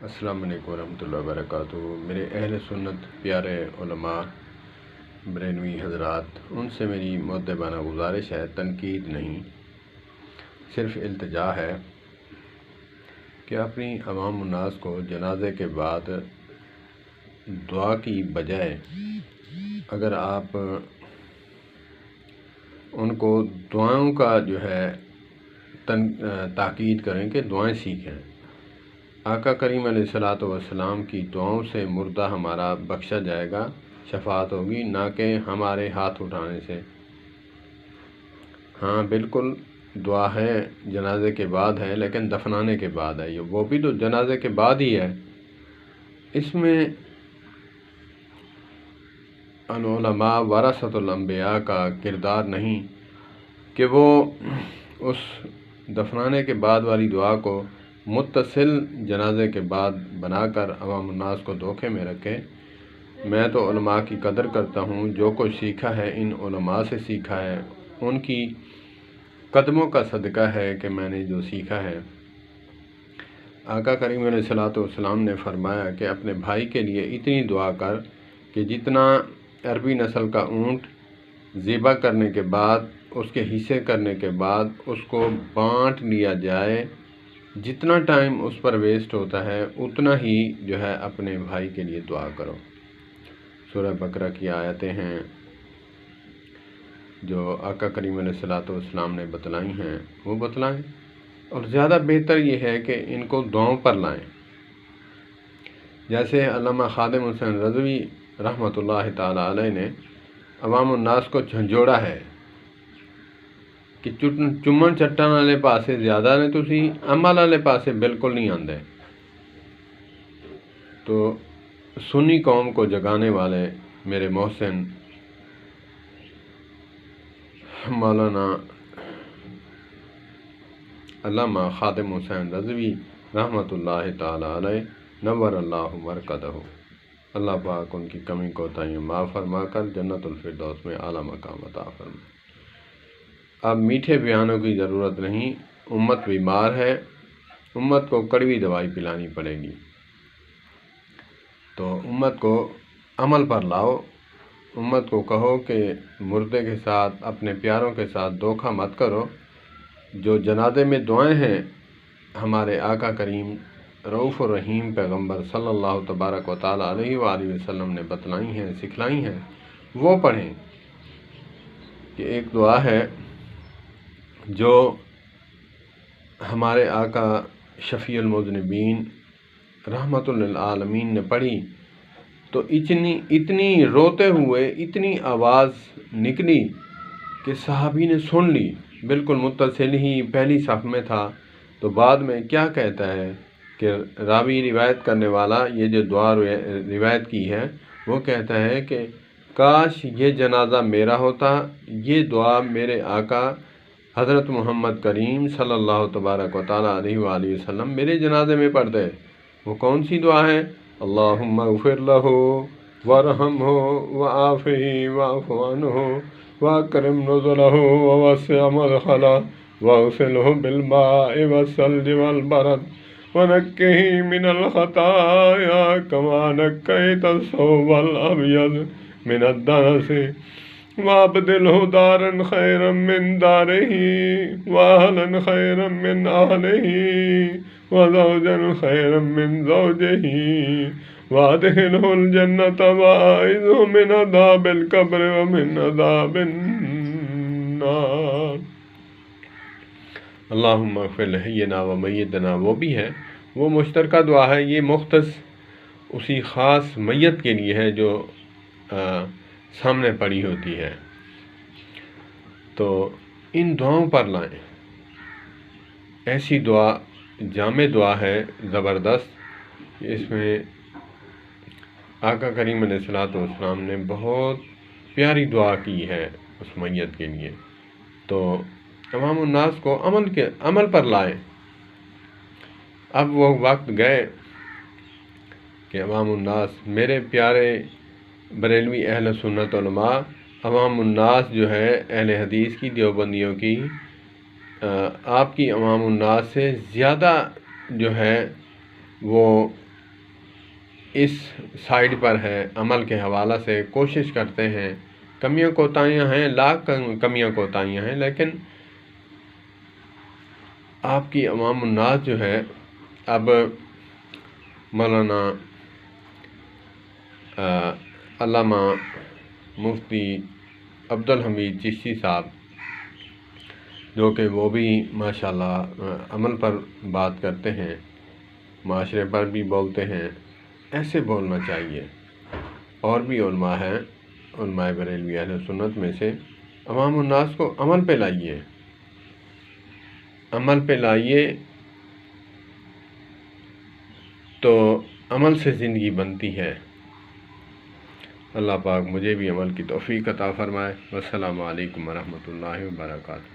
السلام علیکم ورحمۃ اللہ وبرکاتہ۔ میرے اہل سنت پیارے علماء بریلوی حضرات، ان سے میری مؤدبانہ گزارش ہے، تنقید نہیں، صرف التجا ہے کہ اپنی عوام الناس کو جنازے کے بعد دعا کی بجائے اگر آپ ان کو دعاؤں کا تاکید کریں کہ دعائیں سیکھیں۔ آقا کریم علیہ الصلوۃ والسلام کی دعاؤں سے مردہ ہمارا بخشا جائے گا، شفاعت ہوگی، نہ کہ ہمارے ہاتھ اٹھانے سے۔ ہاں بالکل دعا ہے، جنازے کے بعد ہے، لیکن دفنانے کے بعد ہے، وہ بھی تو جنازے کے بعد ہی ہے۔ اس میں العلماء ورثۃ الانبیاء کا کردار نہیں کہ وہ اس دفنانے کے بعد والی دعا کو متصل جنازے کے بعد بنا کر عوام الناس کو دھوکے میں رکھے۔ میں تو علماء کی قدر کرتا ہوں، جو کچھ سیکھا ہے ان علماء سے سیکھا ہے، ان کی قدموں کا صدقہ ہے کہ میں نے جو سیکھا ہے۔ آقا کریم علیہ الصلوۃ والسلام نے فرمایا کہ اپنے بھائی کے لیے اتنی دعا کر کہ جتنا عربی نسل کا اونٹ ذبح کرنے کے بعد، اس کے حصے کرنے کے بعد اس کو بانٹ لیا جائے، جتنا ٹائم اس پر ویسٹ ہوتا ہے اتنا ہی اپنے بھائی کے لیے دعا کرو۔ سورہ بقرہ کی آیتیں ہیں جو آقا کریم علیہ الصلوۃ والسلام نے بتلائی ہیں، وہ بتلائیں، اور زیادہ بہتر یہ ہے کہ ان کو دعاؤں پر لائیں۔ جیسے علامہ خادم حسین رضوی رحمۃ اللہ تعالی علیہ نے عوام الناس کو جھنجھوڑا ہے کہ چمن چٹان والے پاسے زیادہ نے، تسی عمل والے پاسے بالکل نہیں آندے۔ تو سنی قوم کو جگانے والے میرے محسن مولانا علامہ خادم حسین رضوی رحمۃ اللہ تعالی علیہ نور اللہ مرکزہ، اللہ پاک ان کی کمی کوتاہیاں معاف فرما کر جنت الفردوس میں اعلیٰ مقام عطا فرمائے۔ اب میٹھے بیانوں کی ضرورت نہیں، امت بیمار ہے، امت کو کڑوی دوائی پلانی پڑے گی، تو امت کو عمل پر لاؤ۔ امت کو کہو کہ مردے کے ساتھ، اپنے پیاروں کے ساتھ دھوکہ مت کرو۔ جو جنازے میں دعائیں ہیں ہمارے آقا کریم رؤوف الرحیم پیغمبر صلی اللہ تبارک و تعالی علیہ وآلہ وسلم نے بتلائی ہیں، سکھلائی ہیں، وہ پڑھیں۔ کہ ایک دعا ہے جو ہمارے آقا شفیع المذنبین رحمت للعالمین نے پڑھی تو اتنی روتے ہوئے اتنی آواز نکلی کہ صحابی نے سن لی، بالکل متصل ہی پہلی صف میں تھا۔ تو بعد میں کیا کہتا ہے کہ راوی روایت کرنے والا یہ جو دعا روایت کی ہے، وہ کہتا ہے کہ کاش یہ جنازہ میرا ہوتا، یہ دعا میرے آقا حضرت محمد کریم صلی اللہ تبارک و تعالی علیہ وآلہ وسلم میرے جنازے میں پڑھ دے۔ وہ کون سی دعا ہے؟ اللہم اغفر لہ وارحمہ وعافہ واعف عنہ واکرم نزلہ ووسع مدخلہ واغسلہ بالماء والثلج والبرد ونقہ من الخطایا کما نقیت الثوب الابیض من الدنس وابدلہ دارا خیرا من دارہ واہلا خیرا من اہلہ وزوجا خیرا من زوجہ وادخلہ الجنۃ واعذہ من عذاب القبر ومن عذاب النار۔ اللہم اغفر لحینا و میتنا، وہ بھی ہے، وہ مشترکہ دعا ہے، یہ مختص اسی خاص میت کے لیے ہے جو سامنے پڑی ہوتی ہے۔ تو ان دعاؤں پر لائیں، ایسی دعا جامع دعا ہے، زبردست۔ اس میں آقا کریم علیہ الصلوۃ والسلام نے بہت پیاری دعا کی ہے اس میت کے لیے۔ تو عوام الناس کو عمل پر لائیں۔ اب وہ وقت گئے کہ عوام الناس، میرے پیارے بریلوی اہل سنت علماء، عوام الناس اہل حدیث کی، دیوبندیوں کی، آپ کی عوام الناس سے زیادہ وہ اس سائڈ پر ہے، عمل کے حوالہ سے کوشش کرتے ہیں، کمیاں کوتاہیاں ہیں، لاکھ کمیاں کوتاہیاں ہیں، لیکن آپ کی عوام الناس جو ہے، اب مولانا علامہ مفتی عبدالحمید چشتی صاحب، جو کہ وہ بھی ماشاءاللہ عمل پر بات کرتے ہیں، معاشرے پر بھی بولتے ہیں، ایسے بولنا چاہیے۔ اور بھی علماء ہیں، علماء بریلوی اہل سنت میں سے، عوام الناس کو عمل پہ لائیے، عمل پہ لائیے تو عمل سے زندگی بنتی ہے۔ اللہ پاک مجھے بھی عمل کی توفیق عطا فرمائے۔ والسلام علیکم ورحمۃ اللہ وبرکاتہ۔